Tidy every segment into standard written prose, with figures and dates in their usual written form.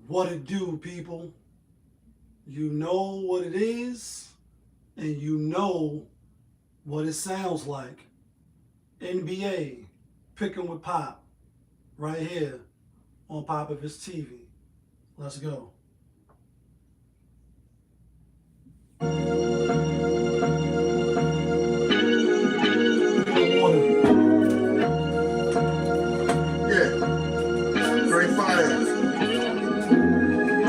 What it do, people? You know what it is, and you know what it sounds like. NBA, picking with Pop, right here on Pop of his TV. Let's go. Yeah, great fire.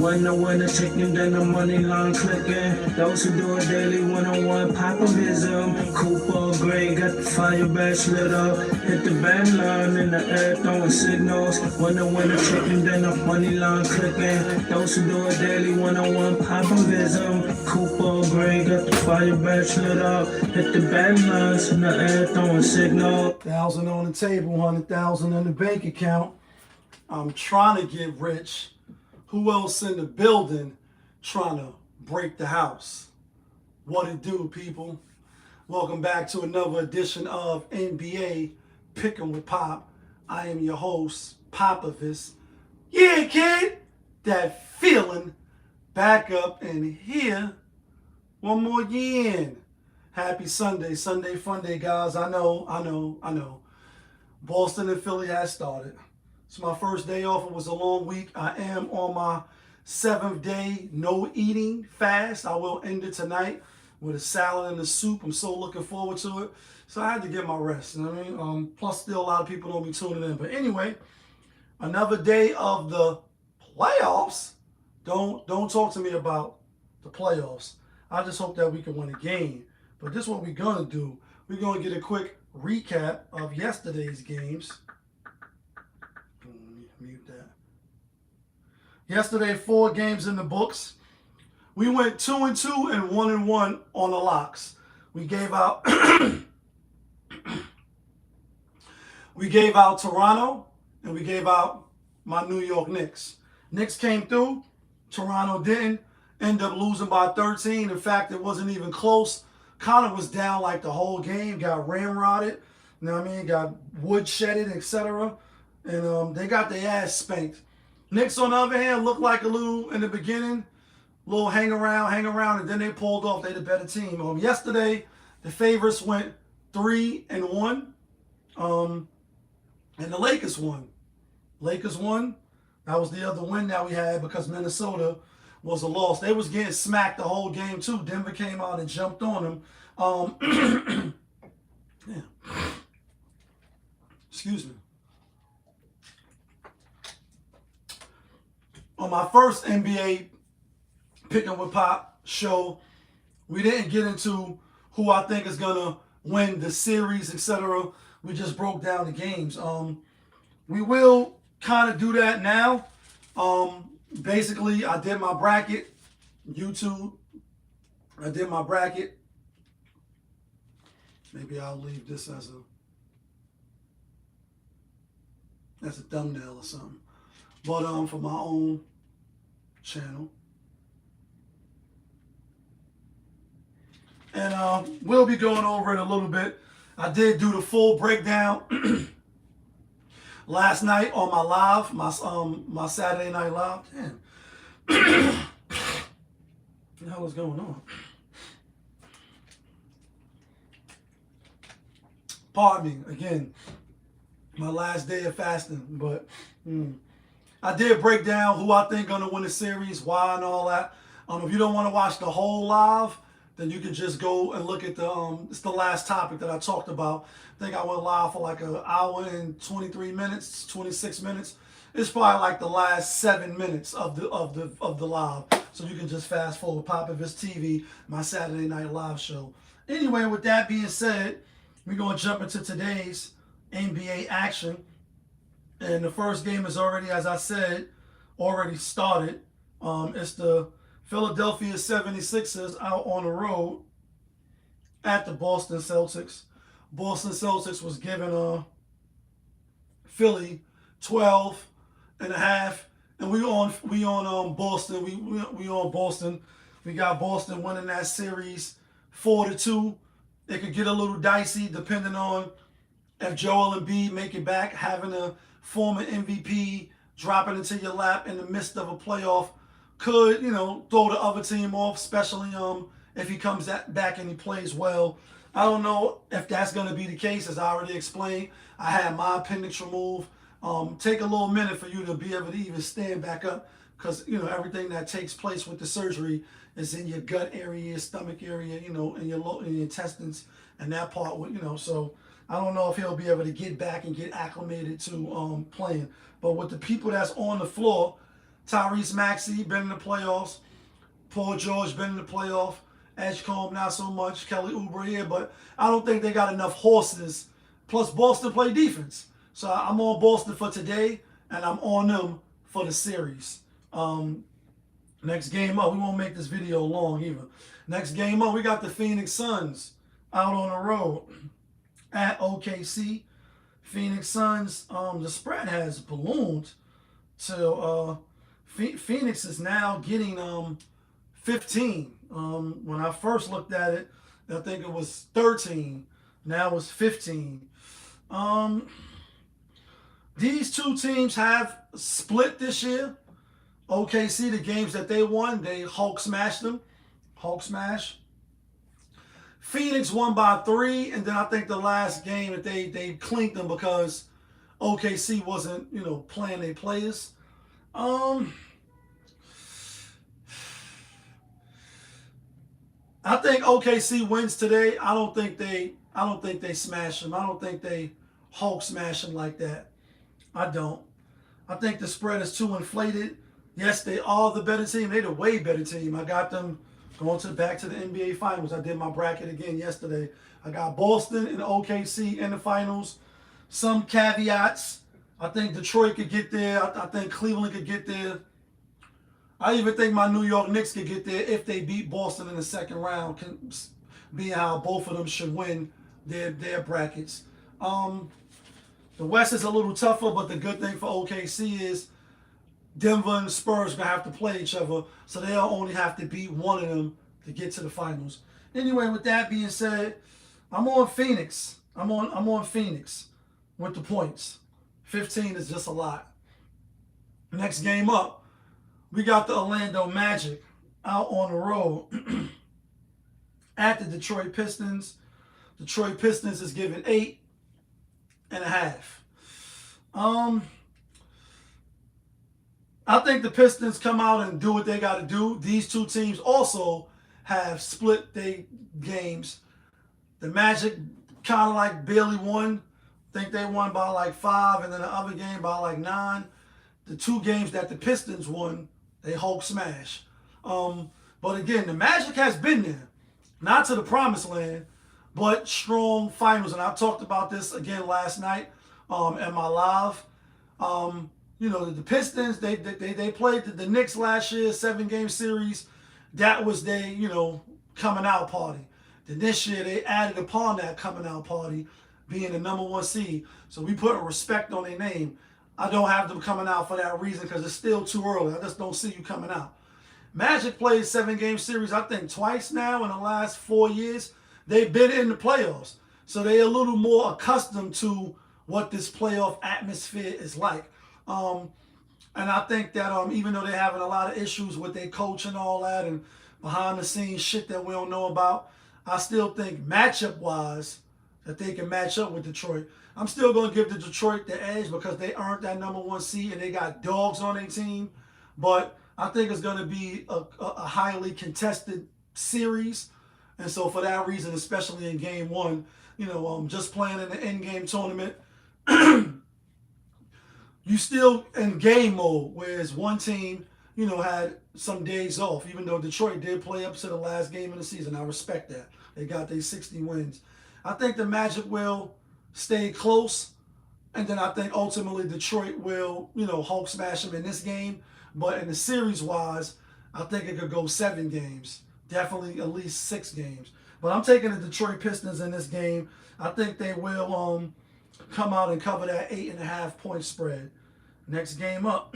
When the winner chicken, then the money line clicking. Those who do it daily, one-on-one popavism. Cooper Gray got the fire badge lit up. Hit the band line in the air, throwing signals. When the winner chicken, then the money line clicking. Those who do it daily, one-on-one popavism. Cooper Gray got the fire badge lit up. Hit the band lines in the air, throwing signals. 1,000 on the table, 100,000 in the bank account. I'm trying to get rich. Who else in the building trying to break the house? What it do, people? Welcome back to another edition of NBA Pickin' with Pop. I am your host, Popovus. Yeah, kid, that feeling back up in here. One more year in. Happy Sunday, Sunday fun day, guys. I know. Boston and Philly has started. It's my first day off. It was a long week. I am on my 7th day no eating fast. I will end it tonight with a salad and a soup. I'm so looking forward to it. So I had to get my rest. You know what I mean? Plus, still a lot of people don't be tuning in. But anyway, another day of the playoffs. Don't talk to me about the playoffs. I just hope that we can win a game. But this is what we're gonna do. We're gonna get a quick recap of yesterday's games. Mute that. Yesterday, 4 games in the books. We went 2-2 and 1-1 on the locks. We gave out we gave out Toronto and we gave out my New York Knicks. Knicks came through. Toronto didn't. End up losing by 13. In fact, it wasn't even close. Connor was down like the whole game. Got ramrodded. You know what I mean? Got wood shedded, etc. And they got their ass spanked. Knicks, on the other hand, looked like a little, in the beginning, little hang around, and then they pulled off. They the better team. Yesterday, the favorites went 3-1, and the Lakers won. Lakers won. That was the other win that we had because Minnesota was a loss. They was getting smacked the whole game too. Denver came out and jumped on them. Yeah. Excuse me. On my first NBA Pickin' with Pop show, we didn't get into who I think is gonna win the series, etc. We just broke down the games. We will kind of do that now. Basically, I did my bracket. YouTube. I did my bracket. Maybe I'll leave this as a thumbnail or something. But for my own channel. And we'll be going over it a little bit. I did do the full breakdown last night on my live, my Saturday night live. Damn. What the hell is going on? Pardon me, again, my last day of fasting, but I did break down who I think gonna win the series, why, and all that. If you don't want to watch the whole live, then you can just go and look at it's the last topic that I talked about. I think I went live for like an hour and 23 minutes, 26 minutes. It's probably like the last 7 minutes of the live. So you can just fast forward, pop of his TV, my Saturday night live show. Anyway, with that being said, we're gonna jump into today's NBA action. And the first game is already, as I said, already started. It's the Philadelphia 76ers out on the road at the Boston Celtics. Boston Celtics was giving Philly 12 and a half. And we on Boston. We on Boston. We got Boston winning that series 4-2. It could get a little dicey depending on if Joel Embiid make it back, having a former MVP dropping into your lap in the midst of a playoff could, throw the other team off, especially if he comes back and he plays well. I don't know if that's going to be the case, as I already explained. I had my appendix removed. Take a little minute for you to be able to even stand back up, because everything that takes place with the surgery is in your gut area, your stomach area, in your intestines, and that part. So I don't know if he'll be able to get back and get acclimated to playing. But with the people that's on the floor, Tyrese Maxey been in the playoffs, Paul George been in the playoff, Edgecombe not so much, Kelly Oubre here, but I don't think they got enough horses. Plus Boston play defense. So I'm on Boston for today, and I'm on them for the series. Next game up, we won't make this video long either. Next game up, we got the Phoenix Suns out on the road at OKC. Phoenix Suns, the spread has ballooned to Phoenix is now getting 15. When I first looked at it, I think it was 13. Now it's 15. These two teams have split this year. OKC, the games that they won, they Hulk smashed them. Hulk smash. Phoenix won by 3, and then I think the last game that they clinked them because OKC wasn't, playing their players. I think OKC wins today. I don't think they smash them. I don't think they Hulk smash them like that. I don't. I think the spread is too inflated. Yes, they are the better team. They're the way better team. I got them going back to the NBA Finals. I did my bracket again yesterday. I got Boston and OKC in the finals. Some caveats. I think Detroit could get there. I think Cleveland could get there. I even think my New York Knicks could get there if they beat Boston in the second round, being how both of them should win their brackets. The West is a little tougher, but the good thing for OKC is Denver and the Spurs are going to have to play each other, so they'll only have to beat one of them to get to the finals. Anyway, with that being said, I'm on Phoenix. I'm on Phoenix with the points. 15 is just a lot. Next game up, we got the Orlando Magic out on the road at the Detroit Pistons. Detroit Pistons is giving 8.5. I think the Pistons come out and do what they got to do. These two teams also have split their games. The Magic kind of like barely won. I think they won by like 5, and then the other game by like 9. The two games that the Pistons won, they Hulk smash. But again, the Magic has been there. Not to the promised land, but strong finals. And I talked about this again last night at my live. The Pistons, they played the Knicks last year, 7-game series. That was their, coming out party. Then this year, they added upon that coming out party, being the number 1 seed. So we put a respect on their name. I don't have them coming out for that reason because it's still too early. I just don't see you coming out. Magic played 7-game series, I think, twice now in the last 4 years. They've been in the playoffs. So they're a little more accustomed to what this playoff atmosphere is like. And I think that even though they're having a lot of issues with their coach and all that and behind the scenes shit that we don't know about, I still think matchup-wise that they can match up with Detroit. I'm still going to give the Detroit the edge because they earned that number 1 seed and they got dogs on their team. But I think it's going to be a highly contested series. And so for that reason, especially in game 1, just playing in the end-game tournament, you still in game mode, whereas one team, had some days off, even though Detroit did play up to the last game of the season. I respect that. They got their 60 wins. I think the Magic will stay close, and then I think ultimately Detroit will, Hulk smash them in this game. But in the series-wise, I think it could go 7 games. Definitely at least 6 games. But I'm taking the Detroit Pistons in this game. I think they will come out and cover that 8.5 point spread. Next game up,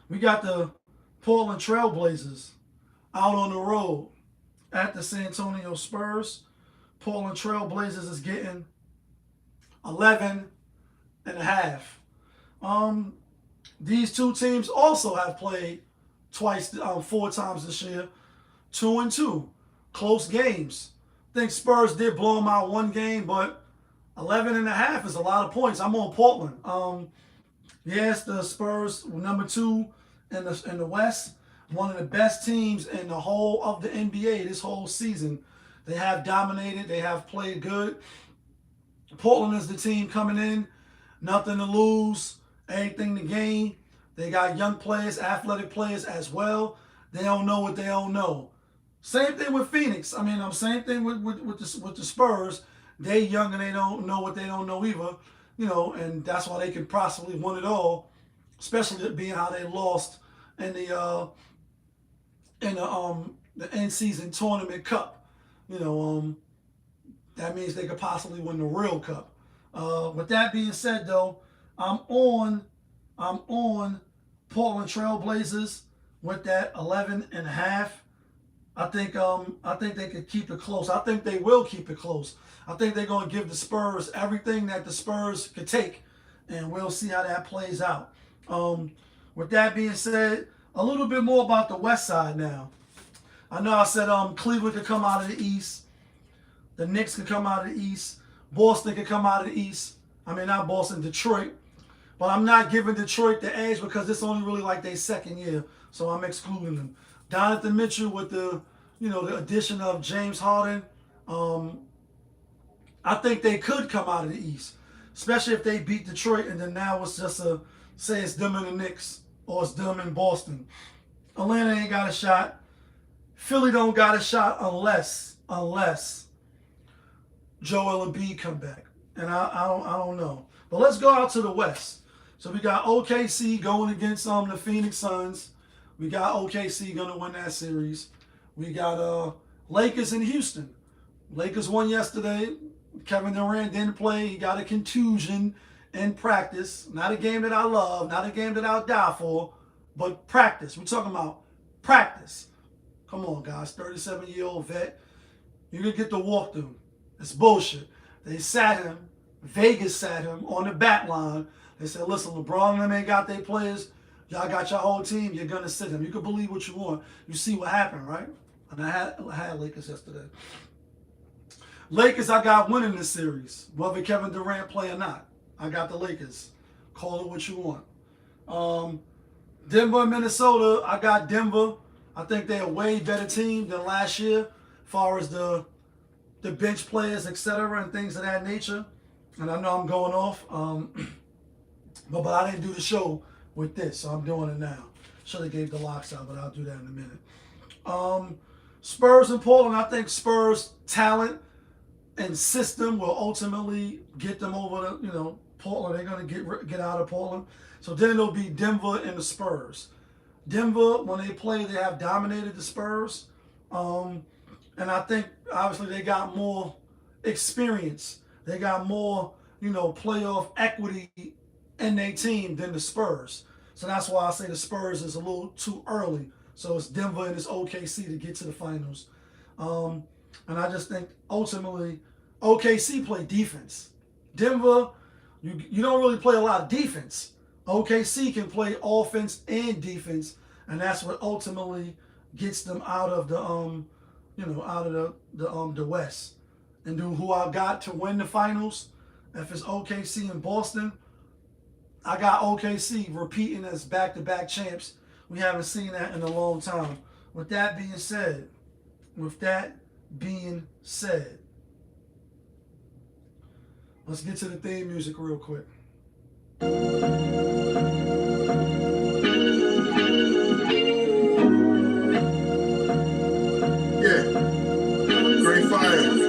we got the Portland Trail Blazers out on the road at the San Antonio Spurs. Portland Trail Blazers is getting 11.5. These two teams also have played twice, 4 times this year, 2-2, close games. I think Spurs did blow them out one game, but 11.5 is a lot of points. I'm on Portland. Yes, the Spurs were number 2 in the West, one of the best teams in the whole of the NBA this whole season. They have dominated. They have played good. Portland is the team coming in, nothing to lose, everything to gain. They got young players, athletic players as well. They don't know what they don't know. Same thing with Phoenix. Same thing with the Spurs. They young and they don't know what they don't know either. And that's why they can possibly win it all, especially being how they lost in the end season tournament cup. That means they could possibly win the real cup. With that being said, though, I'm on Portland Trailblazers with that 11.5. I think they could keep it close. I think they will keep it close. I think they're going to give the Spurs everything that the Spurs could take, and we'll see how that plays out. With that being said, a little bit more about the West side now. I know I said Cleveland could come out of the East. The Knicks could come out of the East. Boston could come out of the East. Not Boston, Detroit. But I'm not giving Detroit the edge because it's only really like their second year, so I'm excluding them. Donovan Mitchell with the addition of James Harden, I think they could come out of the East, especially if they beat Detroit, and then now it's just say it's them and the Knicks or it's them and Boston. Atlanta ain't got a shot. Philly don't got a shot unless Joel Embiid come back, and I don't know. But let's go out to the West. So we got OKC going against the Phoenix Suns. We got OKC going to win that series. We got Lakers in Houston. Lakers won yesterday. Kevin Durant didn't play. He got a contusion in practice. Not a game that I love. Not a game that I'll die for. But practice. We're talking about practice. Come on, guys. 37-year-old vet. You can get the walkthrough. It's bullshit. They sat him. Vegas sat him on the back line. They said, listen, LeBron and them ain't got their players. Y'all got your whole team. You're going to sit him. You can believe what you want. You see what happened, right? And I had Lakers yesterday. Lakers, I got winning this series. Whether Kevin Durant play or not. I got the Lakers. Call it what you want. Denver and Minnesota, I got Denver. I think they're a way better team than last year as far as the bench players, etc., and things of that nature. And I know I'm going off. But I didn't do the show with this, so I'm doing it now. Should have gave the locks out, but I'll do that in a minute. Spurs and Portland, I think Spurs talent and system will ultimately get them over the, Portland. They're going to get out of Portland. So then it'll be Denver and the Spurs. Denver, when they play, they have dominated the Spurs. And I think, obviously, they got more experience. They got more, playoff equity in their team than the Spurs. So that's why I say the Spurs is a little too early. So it's Denver and it's OKC to get to the finals. And I just think, ultimately, OKC play defense. Denver, you don't really play a lot of defense. OKC can play offense and defense, and that's what ultimately gets them out of the West. And then who I got to win the finals, if it's OKC and Boston, I got OKC repeating as back-to-back champs. We haven't seen that in a long time. With that being said, let's get to the theme music real quick. Great fire.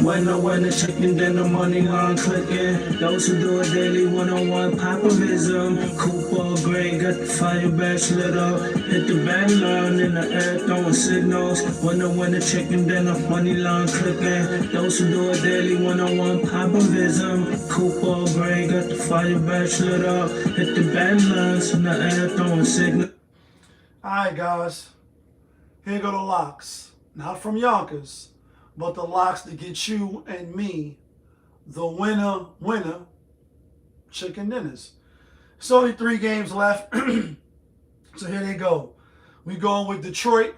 When I win the chicken, then the money line clicking. Those who do it daily, one-on-one populism. Cooper Gray got the fire badge lit up. Hit the band line in the air, throwing signals. When I win the chicken, then the money line clicking. Those who do it daily, one-on-one populism. Cooper Gray got the fire badge lit up. Hit the band lines in the air, throwing signals. All right, guys. Here go the locks. Not from Yonkers, but the locks to get you and me the winner chicken dinners. It's only 3 games left. So here they go. We going with Detroit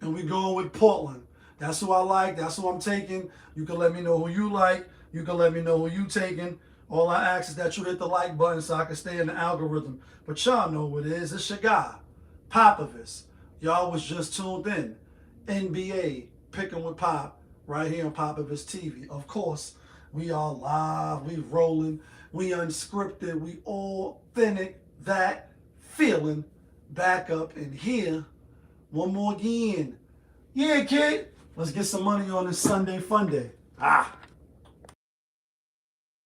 and we going with Portland. That's who I like. That's who I'm taking. You can let me know who you like. You can let me know who you taking. All I ask is that you hit the like button so I can stay in the algorithm. But y'all know what it is. It's your guy, Popovich. Y'all was just tuned in. NBA, Picking with Pop, right here on Popovich TV. Of course, we are live. We rolling. We unscripted. We authentic. That feeling back up in here. One more again. Yeah, kid. Let's get some money on this Sunday fun day. Ah.